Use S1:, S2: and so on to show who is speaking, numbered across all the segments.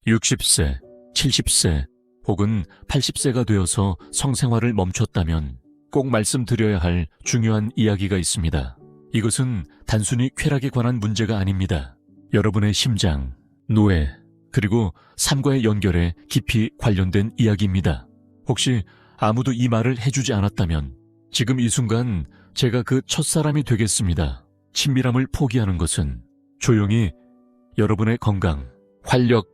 S1: 60세, 70세 혹은 80세가 되어서 성생활을 멈췄다면 꼭 말씀드려야 할 중요한 이야기가 있습니다. 이것은 단순히 쾌락에 관한 문제가 아닙니다. 여러분의 심장, 노예, 그리고 삶과의 연결에 깊이 관련된 이야기입니다. 혹시 아무도 이 말을 해주지 않았다면 지금 이 순간 제가 그 첫사람이 되겠습니다. 친밀함을 포기하는 것은 조용히 여러분의 건강, 활력,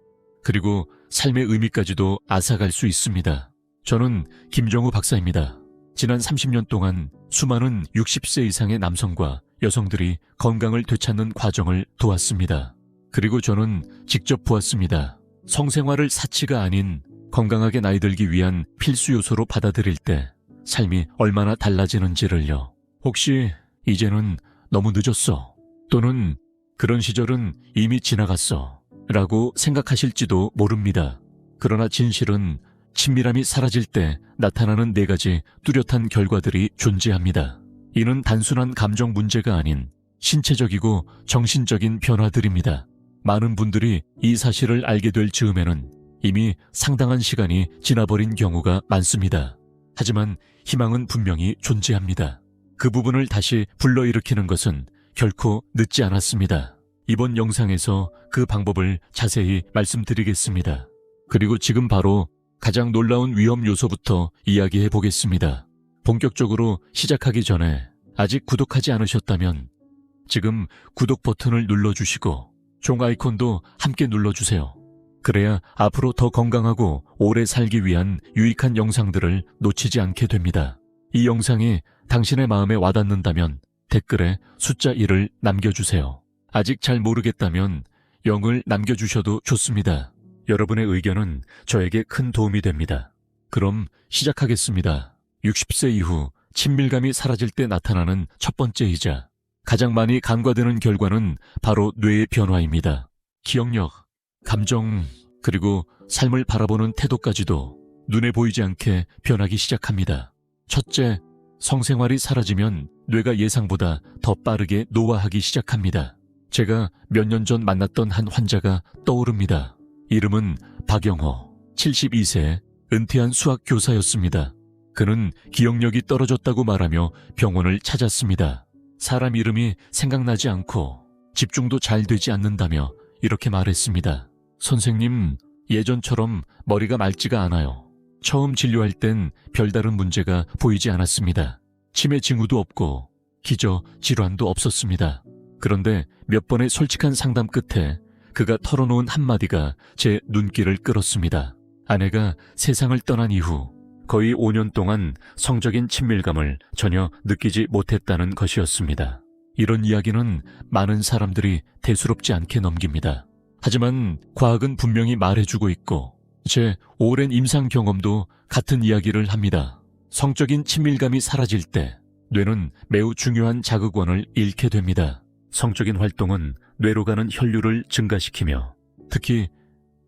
S1: 그리고 삶의 의미까지도 앗아갈 수 있습니다. 저는 김정우 박사입니다. 지난 30년 동안 수많은 60세 이상의 남성과 여성들이 건강을 되찾는 과정을 도왔습니다. 그리고 저는 직접 보았습니다. 성생활을 사치가 아닌 건강하게 나이 들기 위한 필수 요소로 받아들일 때 삶이 얼마나 달라지는지를요. 혹시 이제는 너무 늦었어, 또는 그런 시절은 이미 지나갔어 라고 생각하실지도 모릅니다. 그러나 진실은 친밀함이 사라질 때 나타나는 4가지 뚜렷한 결과들이 존재합니다. 이는 단순한 감정 문제가 아닌 신체적이고 정신적인 변화들입니다. 많은 분들이 이 사실을 알게 될 즈음에는 이미 상당한 시간이 지나버린 경우가 많습니다. 하지만 희망은 분명히 존재합니다. 그 부분을 다시 불러일으키는 것은 결코 늦지 않았습니다. 이번 영상에서 그 방법을 자세히 말씀드리겠습니다. 그리고 지금 바로 가장 놀라운 위험 요소부터 이야기해 보겠습니다. 본격적으로 시작하기 전에 아직 구독하지 않으셨다면 지금 구독 버튼을 눌러주시고 종 아이콘도 함께 눌러주세요. 그래야 앞으로 더 건강하고 오래 살기 위한 유익한 영상들을 놓치지 않게 됩니다. 이 영상이 당신의 마음에 와닿는다면 댓글에 숫자 1을 남겨주세요. 아직 잘 모르겠다면 0을 남겨주셔도 좋습니다. 여러분의 의견은 저에게 큰 도움이 됩니다. 그럼 시작하겠습니다. 60세 이후 친밀감이 사라질 때 나타나는 첫 번째이자 가장 많이 간과되는 결과는 바로 뇌의 변화입니다. 기억력, 감정, 그리고 삶을 바라보는 태도까지도 눈에 보이지 않게 변하기 시작합니다. 첫째, 성생활이 사라지면 뇌가 예상보다 더 빠르게 노화하기 시작합니다. 제가 몇 년 전 만났던 한 환자가 떠오릅니다. 이름은 박영호, 72세, 은퇴한 수학교사였습니다. 그는 기억력이 떨어졌다고 말하며 병원을 찾았습니다. 사람 이름이 생각나지 않고 집중도 잘 되지 않는다며 이렇게 말했습니다. 선생님, 예전처럼 머리가 맑지가 않아요. 처음 진료할 땐 별다른 문제가 보이지 않았습니다. 치매 징후도 없고 기저 질환도 없었습니다. 그런데 몇 번의 솔직한 상담 끝에 그가 털어놓은 한마디가 제 눈길을 끌었습니다. 아내가 세상을 떠난 이후 거의 5년 동안 성적인 친밀감을 전혀 느끼지 못했다는 것이었습니다. 이런 이야기는 많은 사람들이 대수롭지 않게 넘깁니다. 하지만 과학은 분명히 말해주고 있고 제 오랜 임상 경험도 같은 이야기를 합니다. 성적인 친밀감이 사라질 때 뇌는 매우 중요한 자극원을 잃게 됩니다. 성적인 활동은 뇌로 가는 혈류를 증가시키며 특히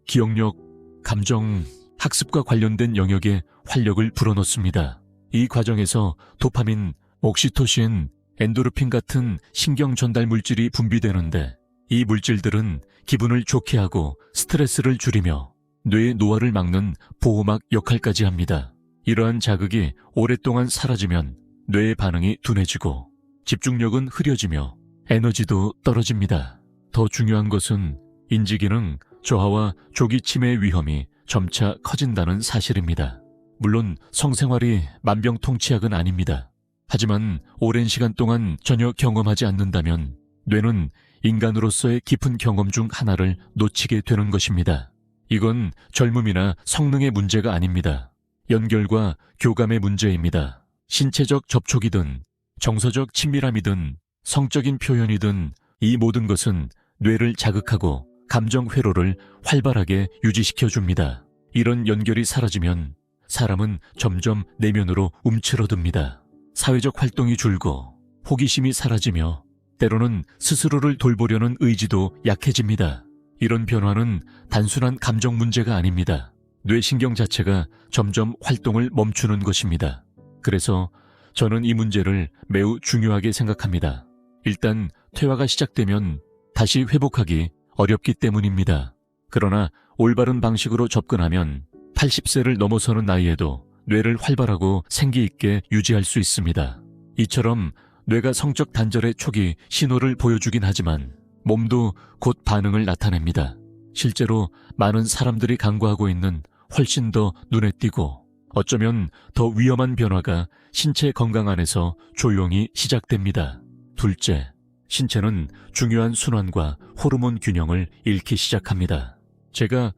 S1: 기억력, 감정, 학습과 관련된 영역에 활력을 불어넣습니다. 이 과정에서 도파민, 옥시토신, 엔도르핀 같은 신경 전달 물질이 분비되는데 이 물질들은 기분을 좋게 하고 스트레스를 줄이며 뇌의 노화를 막는 보호막 역할까지 합니다. 이러한 자극이 오랫동안 사라지면 뇌의 반응이 둔해지고 집중력은 흐려지며 에너지도 떨어집니다. 더 중요한 것은 인지기능 저하와 조기 치매의 위험이 점차 커진다는 사실입니다. 물론 성생활이 만병통치약은 아닙니다. 하지만 오랜 시간 동안 전혀 경험하지 않는다면 뇌는 인간으로서의 깊은 경험 중 하나를 놓치게 되는 것입니다. 이건 젊음이나 성능의 문제가 아닙니다. 연결과 교감의 문제입니다. 신체적 접촉이든 정서적 친밀함이든 성적인 표현이든 이 모든 것은 뇌를 자극하고 감정 회로를 활발하게 유지시켜줍니다. 이런 연결이 사라지면 사람은 점점 내면으로 움츠러듭니다. 사회적 활동이 줄고 호기심이 사라지며 때로는 스스로를 돌보려는 의지도 약해집니다. 이런 변화는 단순한 감정 문제가 아닙니다. 뇌신경 자체가 점점 활동을 멈추는 것입니다. 그래서 저는 이 문제를 매우 중요하게 생각합니다. 일단 퇴화가 시작되면 다시 회복하기 어렵기 때문입니다. 그러나 올바른 방식으로 접근하면 80세를 넘어서는 나이에도 뇌를 활발하고 생기 있게 유지할 수 있습니다. 이처럼 뇌가 성적 단절의 초기 신호를 보여주긴 하지만 몸도 곧 반응을 나타냅니다. 실제로 많은 사람들이 간과하고 있는 훨씬 더 눈에 띄고 어쩌면 더 위험한 변화가 신체 건강 안에서 조용히 시작됩니다. 둘째, 신체는 중요한 순환과 호르몬 균형을 잃기 시작합니다. 제가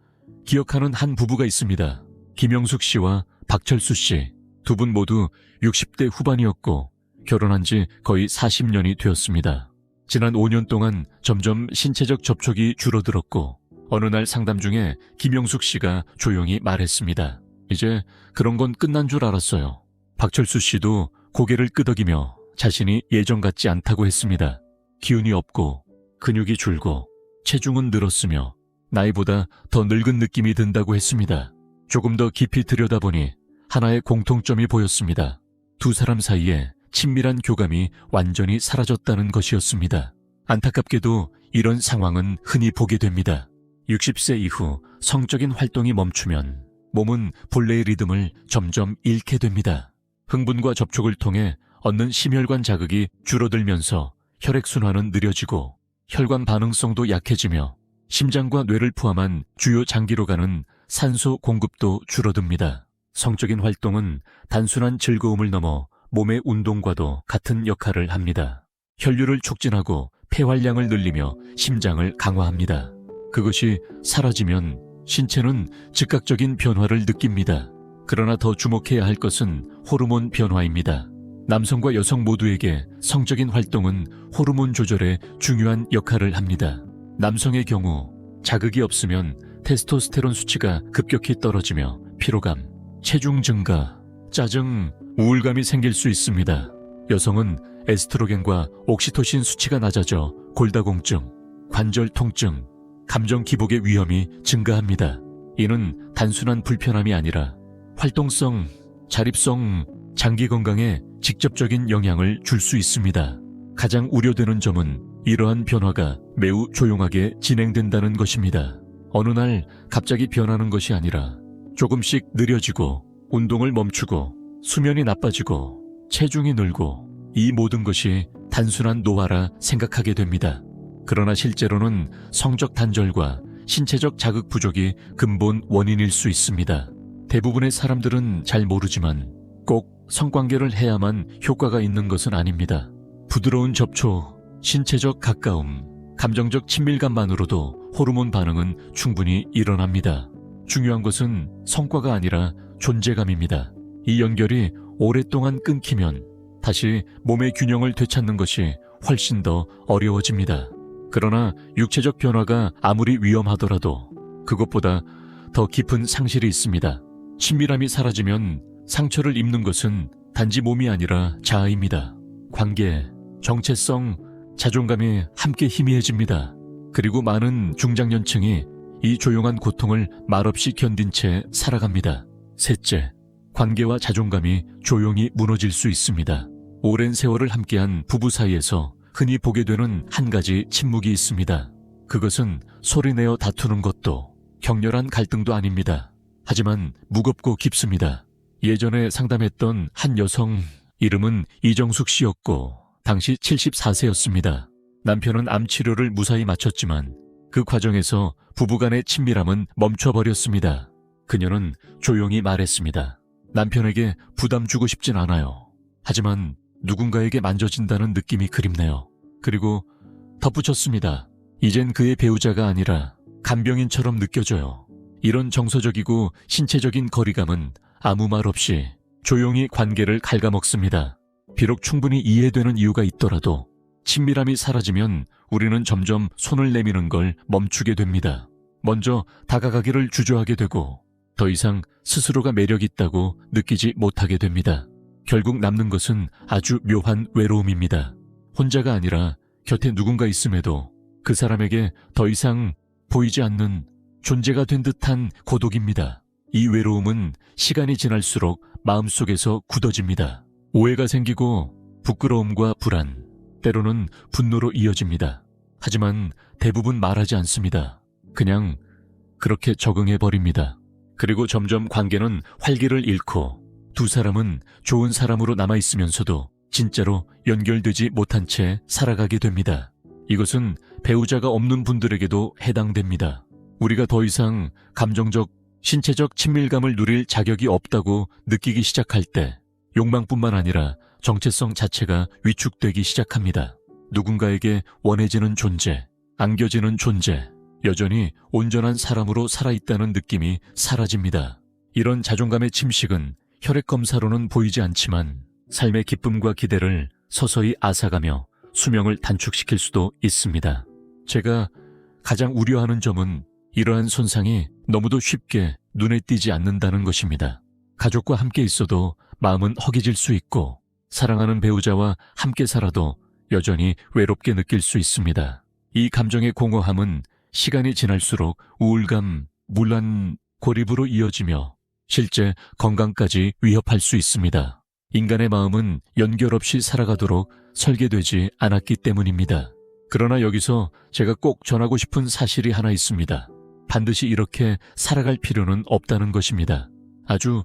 S1: 기억하는 한 부부가 있습니다. 김영숙 씨와 박철수 씨. 두 분 모두 60대 후반이었고 결혼한 지 거의 40년이 되었습니다. 지난 5년 동안 점점 신체적 접촉이 줄어들었고 어느 날 상담 중에 김영숙 씨가 조용히 말했습니다. 이제 그런 건 끝난 줄 알았어요. 박철수 씨도 고개를 끄덕이며 자신이 예전 같지 않다고 했습니다. 기운이 없고 근육이 줄고 체중은 늘었으며 나이보다 더 늙은 느낌이 든다고 했습니다. 조금 더 깊이 들여다보니 하나의 공통점이 보였습니다. 두 사람 사이에 친밀한 교감이 완전히 사라졌다는 것이었습니다. 안타깝게도 이런 상황은 흔히 보게 됩니다. 60세 이후 성적인 활동이 멈추면 몸은 본래의 리듬을 점점 잃게 됩니다. 흥분과 접촉을 통해 얻는 심혈관 자극이 줄어들면서 혈액순환은 느려지고 혈관 반응성도 약해지며 심장과 뇌를 포함한 주요 장기로 가는 산소 공급도 줄어듭니다. 성적인 활동은 단순한 즐거움을 넘어 몸의 운동과도 같은 역할을 합니다. 혈류를 촉진하고 폐활량을 늘리며 심장을 강화합니다. 그것이 사라지면 신체는 즉각적인 변화를 느낍니다. 그러나 더 주목해야 할 것은 호르몬 변화입니다. 남성과 여성 모두에게 성적인 활동은 호르몬 조절에 중요한 역할을 합니다. 남성의 경우 자극이 없으면 테스토스테론 수치가 급격히 떨어지며 피로감, 체중 증가, 짜증, 우울감이 생길 수 있습니다. 여성은 에스트로겐과 옥시토신 수치가 낮아져 골다공증, 관절 통증, 감정 기복의 위험이 증가합니다. 이는 단순한 불편함이 아니라 활동성, 자립성, 장기 건강에 직접적인 영향을 줄 수 있습니다. 가장 우려되는 점은 이러한 변화가 매우 조용하게 진행된다는 것입니다. 어느 날 갑자기 변하는 것이 아니라 조금씩 느려지고 운동을 멈추고 수면이 나빠지고 체중이 늘고 이 모든 것이 단순한 노화라 생각하게 됩니다. 그러나 실제로는 성적 단절과 신체적 자극 부족이 근본 원인일 수 있습니다. 대부분의 사람들은 잘 모르지만 꼭 성관계를 해야만 효과가 있는 것은 아닙니다. 부드러운 접촉, 신체적 가까움, 감정적 친밀감만으로도 호르몬 반응은 충분히 일어납니다. 중요한 것은 성과가 아니라 존재감입니다. 이 연결이 오랫동안 끊기면 다시 몸의 균형을 되찾는 것이 훨씬 더 어려워집니다. 그러나 육체적 변화가 아무리 위험하더라도 그것보다 더 깊은 상실이 있습니다. 친밀함이 사라지면 상처를 입는 것은 단지 몸이 아니라 자아입니다. 관계, 정체성, 자존감이 함께 희미해집니다. 그리고 많은 중장년층이 이 조용한 고통을 말없이 견딘 채 살아갑니다. 셋째, 관계와 자존감이 조용히 무너질 수 있습니다. 오랜 세월을 함께한 부부 사이에서 흔히 보게 되는 한 가지 침묵이 있습니다. 그것은 소리내어 다투는 것도 격렬한 갈등도 아닙니다. 하지만 무겁고 깊습니다. 예전에 상담했던 한 여성, 이름은 이정숙 씨였고 당시 74세였습니다. 남편은 암 치료를 무사히 마쳤지만 그 과정에서 부부간의 친밀함은 멈춰버렸습니다. 그녀는 조용히 말했습니다. 남편에게 부담 주고 싶진 않아요. 하지만 누군가에게 만져진다는 느낌이 그립네요. 그리고 덧붙였습니다. 이젠 그의 배우자가 아니라 간병인처럼 느껴져요. 이런 정서적이고 신체적인 거리감은 아무 말 없이 조용히 관계를 갉아먹습니다. 비록 충분히 이해되는 이유가 있더라도 친밀함이 사라지면 우리는 점점 손을 내미는 걸 멈추게 됩니다. 먼저 다가가기를 주저하게 되고 더 이상 스스로가 매력 있다고 느끼지 못하게 됩니다. 결국 남는 것은 아주 묘한 외로움입니다. 혼자가 아니라 곁에 누군가 있음에도 그 사람에게 더 이상 보이지 않는 존재가 된 듯한 고독입니다. 이 외로움은 시간이 지날수록 마음속에서 굳어집니다. 오해가 생기고 부끄러움과 불안, 때로는 분노로 이어집니다. 하지만 대부분 말하지 않습니다. 그냥 그렇게 적응해버립니다. 그리고 점점 관계는 활기를 잃고 두 사람은 좋은 사람으로 남아있으면서도 진짜로 연결되지 못한 채 살아가게 됩니다. 이것은 배우자가 없는 분들에게도 해당됩니다. 우리가 더 이상 감정적, 신체적 친밀감을 누릴 자격이 없다고 느끼기 시작할 때 욕망뿐만 아니라 정체성 자체가 위축되기 시작합니다. 누군가에게 원해지는 존재, 안겨지는 존재, 여전히 온전한 사람으로 살아있다는 느낌이 사라집니다. 이런 자존감의 침식은 혈액 검사로는 보이지 않지만 삶의 기쁨과 기대를 서서히 앗아가며 수명을 단축시킬 수도 있습니다. 제가 가장 우려하는 점은 이러한 손상이 너무도 쉽게 눈에 띄지 않는다는 것입니다. 가족과 함께 있어도 마음은 허기질 수 있고 사랑하는 배우자와 함께 살아도 여전히 외롭게 느낄 수 있습니다. 이 감정의 공허함은 시간이 지날수록 우울감, 무난, 고립으로 이어지며 실제 건강까지 위협할 수 있습니다. 인간의 마음은 연결 없이 살아가도록 설계되지 않았기 때문입니다. 그러나 여기서 제가 꼭 전하고 싶은 사실이 하나 있습니다. 반드시 이렇게 살아갈 필요는 없다는 것입니다. 아주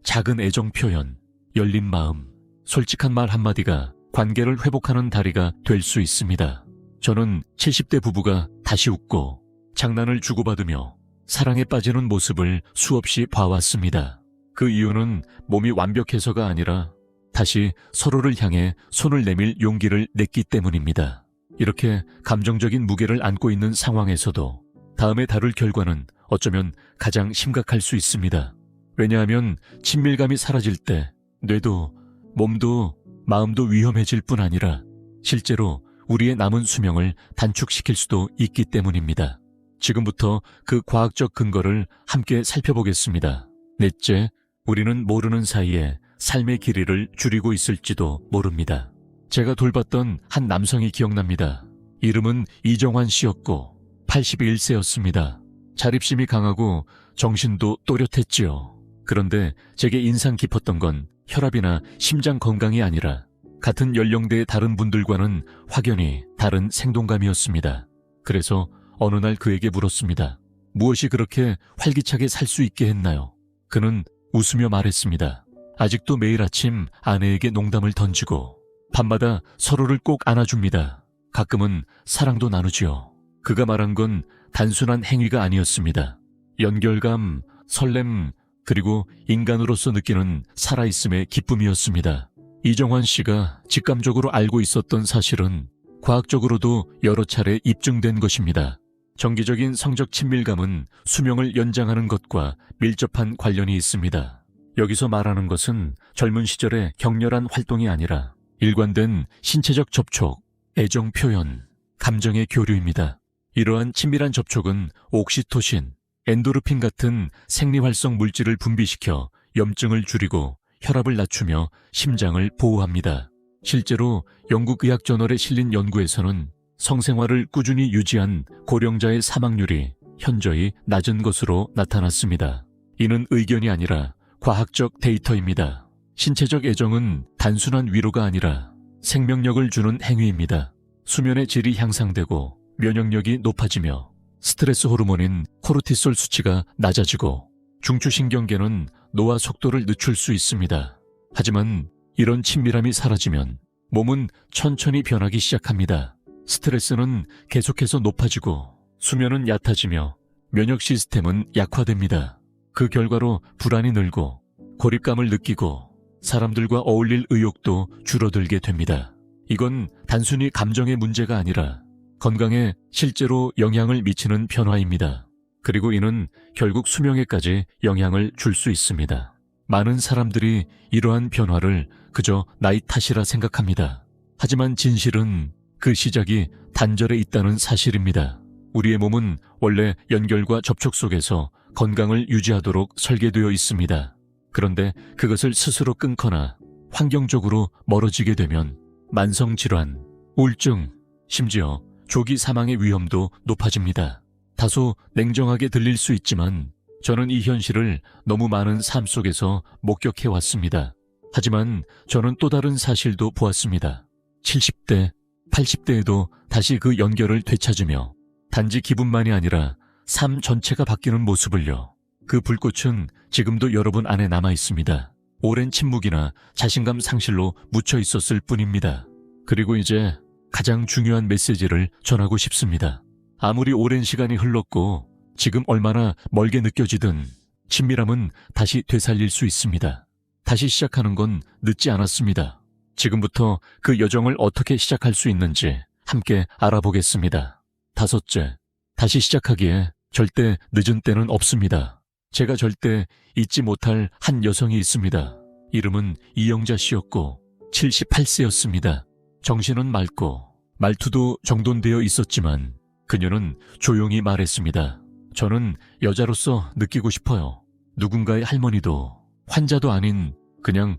S1: 작은 애정 표현, 열린 마음, 솔직한 말 한마디가 관계를 회복하는 다리가 될 수 있습니다. 저는 70대 부부가 다시 웃고 장난을 주고받으며 사랑에 빠지는 모습을 수없이 봐왔습니다. 그 이유는 몸이 완벽해서가 아니라 다시 서로를 향해 손을 내밀 용기를 냈기 때문입니다. 이렇게 감정적인 무게를 안고 있는 상황에서도 다음에 다룰 결과는 어쩌면 가장 심각할 수 있습니다. 왜냐하면 친밀감이 사라질 때 뇌도 몸도 마음도 위험해질 뿐 아니라 실제로 우리의 남은 수명을 단축시킬 수도 있기 때문입니다. 지금부터 그 과학적 근거를 함께 살펴보겠습니다. 넷째, 우리는 모르는 사이에 삶의 길이를 줄이고 있을지도 모릅니다. 제가 돌봤던 한 남성이 기억납니다. 이름은 이정환 씨였고 81세였습니다. 자립심이 강하고 정신도 또렷했지요. 그런데 제게 인상 깊었던 건 혈압이나 심장 건강이 아니라 같은 연령대의 다른 분들과는 확연히 다른 생동감이었습니다. 그래서 어느 날 그에게 물었습니다. 무엇이 그렇게 활기차게 살 수 있게 했나요? 그는 웃으며 말했습니다. 아직도 매일 아침 아내에게 농담을 던지고 밤마다 서로를 꼭 안아줍니다. 가끔은 사랑도 나누지요. 그가 말한 건 단순한 행위가 아니었습니다. 연결감, 설렘, 그리고 인간으로서 느끼는 살아있음의 기쁨이었습니다. 이정환 씨가 직감적으로 알고 있었던 사실은 과학적으로도 여러 차례 입증된 것입니다. 정기적인 성적 친밀감은 수명을 연장하는 것과 밀접한 관련이 있습니다. 여기서 말하는 것은 젊은 시절의 격렬한 활동이 아니라 일관된 신체적 접촉, 애정 표현, 감정의 교류입니다. 이러한 친밀한 접촉은 옥시토신, 엔도르핀 같은 생리활성 물질을 분비시켜 염증을 줄이고 혈압을 낮추며 심장을 보호합니다. 실제로 영국 의학 저널에 실린 연구에서는 성생활을 꾸준히 유지한 고령자의 사망률이 현저히 낮은 것으로 나타났습니다. 이는 의견이 아니라 과학적 데이터입니다. 신체적 애정은 단순한 위로가 아니라 생명력을 주는 행위입니다. 수면의 질이 향상되고 면역력이 높아지며 스트레스 호르몬인 코르티솔 수치가 낮아지고 중추신경계는 노화 속도를 늦출 수 있습니다. 하지만 이런 친밀함이 사라지면 몸은 천천히 변하기 시작합니다. 스트레스는 계속해서 높아지고 수면은 얕아지며 면역 시스템은 약화됩니다. 그 결과로 불안이 늘고 고립감을 느끼고 사람들과 어울릴 의욕도 줄어들게 됩니다. 이건 단순히 감정의 문제가 아니라 건강에 실제로 영향을 미치는 변화입니다. 그리고 이는 결국 수명에까지 영향을 줄 수 있습니다. 많은 사람들이 이러한 변화를 그저 나이 탓이라 생각합니다. 하지만 진실은 그 시작이 단절에 있다는 사실입니다. 우리의 몸은 원래 연결과 접촉 속에서 건강을 유지하도록 설계되어 있습니다. 그런데 그것을 스스로 끊거나 환경적으로 멀어지게 되면 만성질환, 우울증, 심지어 조기 사망의 위험도 높아집니다. 다소 냉정하게 들릴 수 있지만 저는 이 현실을 너무 많은 삶 속에서 목격해 왔습니다. 하지만 저는 또 다른 사실도 보았습니다. 70대, 80대에도 다시 그 연결을 되찾으며 단지 기분만이 아니라 삶 전체가 바뀌는 모습을요. 그 불꽃은 지금도 여러분 안에 남아 있습니다. 오랜 침묵이나 자신감 상실로 묻혀 있었을 뿐입니다. 그리고 이제 가장 중요한 메시지를 전하고 싶습니다. 아무리 오랜 시간이 흘렀고 지금 얼마나 멀게 느껴지든 친밀함은 다시 되살릴 수 있습니다. 다시 시작하는 건 늦지 않았습니다. 지금부터 그 여정을 어떻게 시작할 수 있는지 함께 알아보겠습니다. 다섯째, 다시 시작하기에 절대 늦은 때는 없습니다. 제가 절대 잊지 못할 한 여성이 있습니다. 이름은 이영자 씨였고 78세였습니다. 정신은 맑고 말투도 정돈되어 있었지만 그녀는 조용히 말했습니다. 저는 여자로서 느끼고 싶어요. 누군가의 할머니도 환자도 아닌 그냥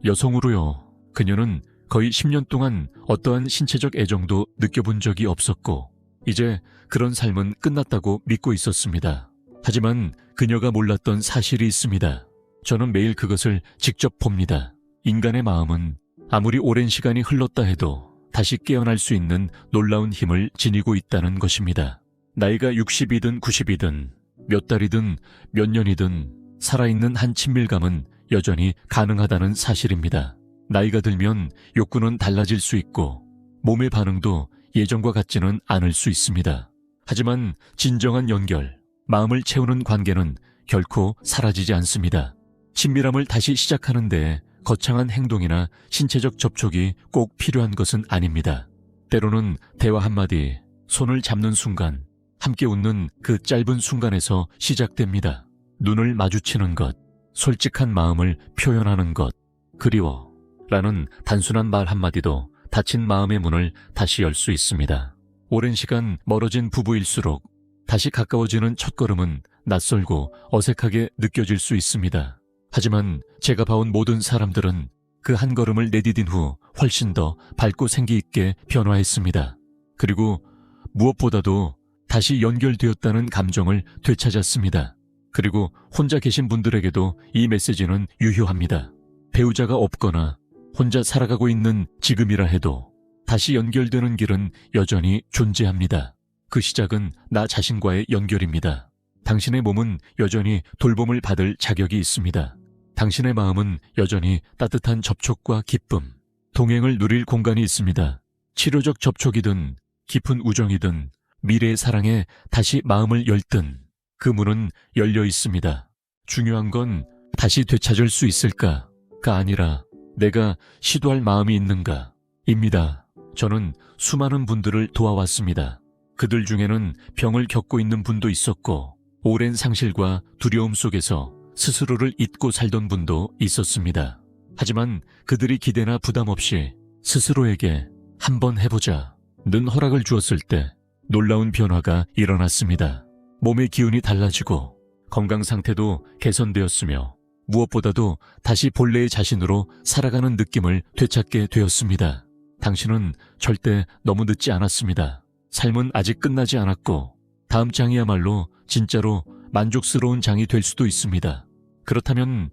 S1: 여성으로요. 그녀는 거의 10년 동안 어떠한 신체적 애정도 느껴본 적이 없었고 이제 그런 삶은 끝났다고 믿고 있었습니다. 하지만 그녀가 몰랐던 사실이 있습니다. 저는 매일 그것을 직접 봅니다. 인간의 마음은 아무리 오랜 시간이 흘렀다 해도 다시 깨어날 수 있는 놀라운 힘을 지니고 있다는 것입니다. 나이가 60이든 90이든 몇 달이든 몇 년이든 살아있는 한 친밀감은 여전히 가능하다는 사실입니다. 나이가 들면 욕구는 달라질 수 있고 몸의 반응도 예전과 같지는 않을 수 있습니다. 하지만 진정한 연결, 마음을 채우는 관계는 결코 사라지지 않습니다. 친밀함을 다시 시작하는 데 거창한 행동이나 신체적 접촉이 꼭 필요한 것은 아닙니다. 때로는 대화 한마디, 손을 잡는 순간, 함께 웃는 그 짧은 순간에서 시작됩니다. 눈을 마주치는 것, 솔직한 마음을 표현하는 것, 그리워 라는 단순한 말 한마디도 닫힌 마음의 문을 다시 열 수 있습니다. 오랜 시간 멀어진 부부일수록 다시 가까워지는 첫걸음은 낯설고 어색하게 느껴질 수 있습니다. 하지만 제가 봐온 모든 사람들은 그 한 걸음을 내디딘 후 훨씬 더 밝고 생기 있게 변화했습니다. 그리고 무엇보다도 다시 연결되었다는 감정을 되찾았습니다. 그리고 혼자 계신 분들에게도 이 메시지는 유효합니다. 배우자가 없거나 혼자 살아가고 있는 지금이라 해도 다시 연결되는 길은 여전히 존재합니다. 그 시작은 나 자신과의 연결입니다. 당신의 몸은 여전히 돌봄을 받을 자격이 있습니다. 당신의 마음은 여전히 따뜻한 접촉과 기쁨, 동행을 누릴 공간이 있습니다. 치료적 접촉이든 깊은 우정이든 미래의 사랑에 다시 마음을 열든 그 문은 열려 있습니다. 중요한 건 다시 되찾을 수 있을까가 아니라 내가 시도할 마음이 있는가 입니다. 저는 수많은 분들을 도와왔습니다. 그들 중에는 병을 겪고 있는 분도 있었고 오랜 상실과 두려움 속에서 스스로를 잊고 살던 분도 있었습니다. 하지만 그들이 기대나 부담 없이 스스로에게 한번 해보자는 허락을 주었을 때 놀라운 변화가 일어났습니다. 몸의 기운이 달라지고 건강 상태도 개선되었으며 무엇보다도 다시 본래의 자신으로 살아가는 느낌을 되찾게 되었습니다. 당신은 절대 너무 늦지 않았습니다. 삶은 아직 끝나지 않았고 다음 장이야말로 진짜로 만족스러운 장이 될 수도 있습니다. 그렇다면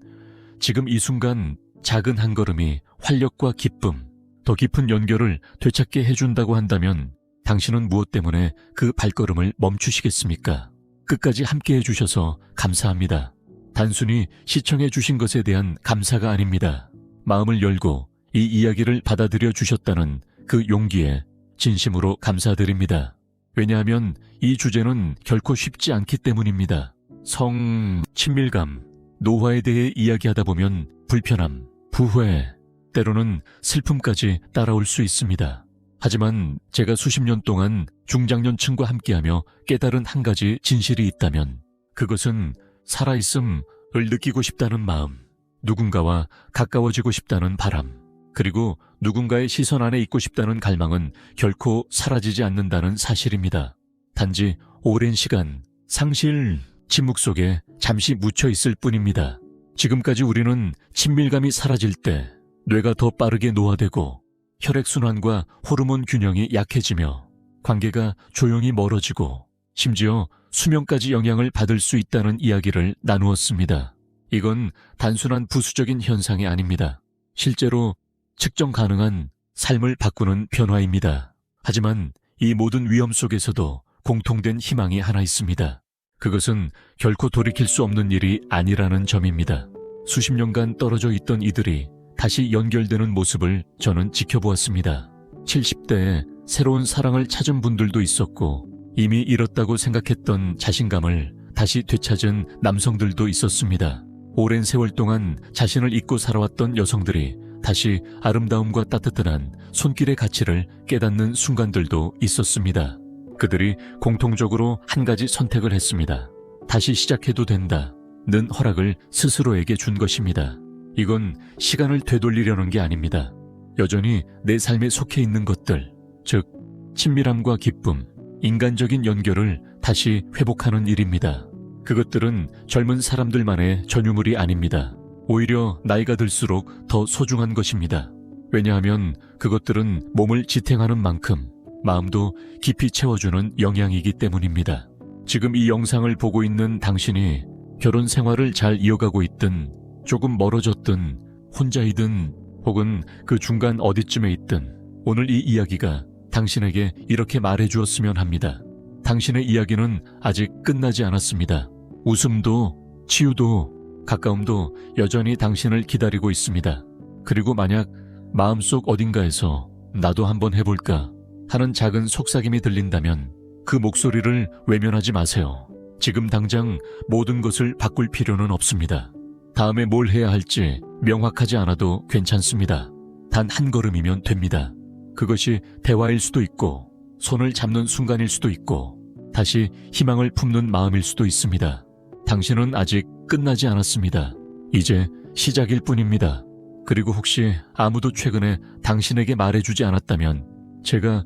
S1: 지금 이 순간 작은 한 걸음이 활력과 기쁨, 더 깊은 연결을 되찾게 해준다고 한다면 당신은 무엇 때문에 그 발걸음을 멈추시겠습니까? 끝까지 함께 해주셔서 감사합니다. 단순히 시청해 주신 것에 대한 감사가 아닙니다. 마음을 열고 이 이야기를 받아들여 주셨다는 그 용기에 진심으로 감사드립니다. 왜냐하면 이 주제는 결코 쉽지 않기 때문입니다. 성, 친밀감, 노화에 대해 이야기하다 보면 불편함, 부회, 때로는 슬픔까지 따라올 수 있습니다. 하지만 제가 수십 년 동안 중장년층과 함께하며 깨달은 한 가지 진실이 있다면 그것은 살아있음을 느끼고 싶다는 마음, 누군가와 가까워지고 싶다는 바람, 그리고 누군가의 시선 안에 있고 싶다는 갈망은 결코 사라지지 않는다는 사실입니다. 단지 오랜 시간, 상실, 침묵 속에 잠시 묻혀 있을 뿐입니다. 지금까지 우리는 친밀감이 사라질 때 뇌가 더 빠르게 노화되고 혈액순환과 호르몬 균형이 약해지며 관계가 조용히 멀어지고 심지어 수명까지 영향을 받을 수 있다는 이야기를 나누었습니다. 이건 단순한 부수적인 현상이 아닙니다. 실제로 측정 가능한 삶을 바꾸는 변화입니다. 하지만 이 모든 위험 속에서도 공통된 희망이 하나 있습니다. 그것은 결코 돌이킬 수 없는 일이 아니라는 점입니다. 수십 년간 떨어져 있던 이들이 다시 연결되는 모습을 저는 지켜보았습니다. 70대에 새로운 사랑을 찾은 분들도 있었고 이미 잃었다고 생각했던 자신감을 다시 되찾은 남성들도 있었습니다. 오랜 세월 동안 자신을 잊고 살아왔던 여성들이 다시 아름다움과 따뜻한 손길의 가치를 깨닫는 순간들도 있었습니다. 그들이 공통적으로 한 가지 선택을 했습니다. 다시 시작해도 된다는 허락을 스스로에게 준 것입니다. 이건 시간을 되돌리려는 게 아닙니다. 여전히 내 삶에 속해 있는 것들, 즉 친밀함과 기쁨, 인간적인 연결을 다시 회복하는 일입니다. 그것들은 젊은 사람들만의 전유물이 아닙니다. 오히려 나이가 들수록 더 소중한 것입니다. 왜냐하면 그것들은 몸을 지탱하는 만큼 마음도 깊이 채워주는 영양이기 때문입니다. 지금 이 영상을 보고 있는 당신이 결혼 생활을 잘 이어가고 있든 조금 멀어졌든 혼자이든 혹은 그 중간 어디쯤에 있든 오늘 이 이야기가 당신에게 이렇게 말해주었으면 합니다. 당신의 이야기는 아직 끝나지 않았습니다. 웃음도 치유도 가까움도 여전히 당신을 기다리고 있습니다. 그리고 만약 마음속 어딘가에서 나도 한번 해볼까 하는 작은 속삭임이 들린다면 그 목소리를 외면하지 마세요. 지금 당장 모든 것을 바꿀 필요는 없습니다. 다음에 뭘 해야 할지 명확하지 않아도 괜찮습니다. 단 한 걸음이면 됩니다. 그것이 대화일 수도 있고 손을 잡는 순간일 수도 있고 다시 희망을 품는 마음일 수도 있습니다. 당신은 아직 끝나지 않았습니다. 이제 시작일 뿐입니다. 그리고 혹시 아무도 최근에 당신에게 말해주지 않았다면 제가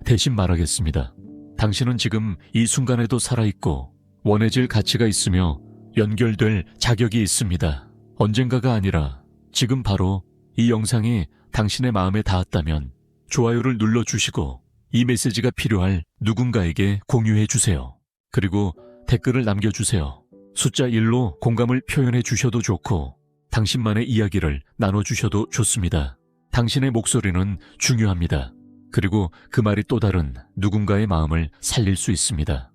S1: 대신 말하겠습니다. 당신은 지금 이 순간에도 살아있고 원해질 가치가 있으며 연결될 자격이 있습니다. 언젠가가 아니라 지금 바로 이 영상이 당신의 마음에 닿았다면 좋아요를 눌러주시고 이 메시지가 필요할 누군가에게 공유해주세요. 그리고 댓글을 남겨주세요. 숫자 1로 공감을 표현해 주셔도 좋고 당신만의 이야기를 나눠주셔도 좋습니다. 당신의 목소리는 중요합니다. 그리고 그 말이 또 다른 누군가의 마음을 살릴 수 있습니다.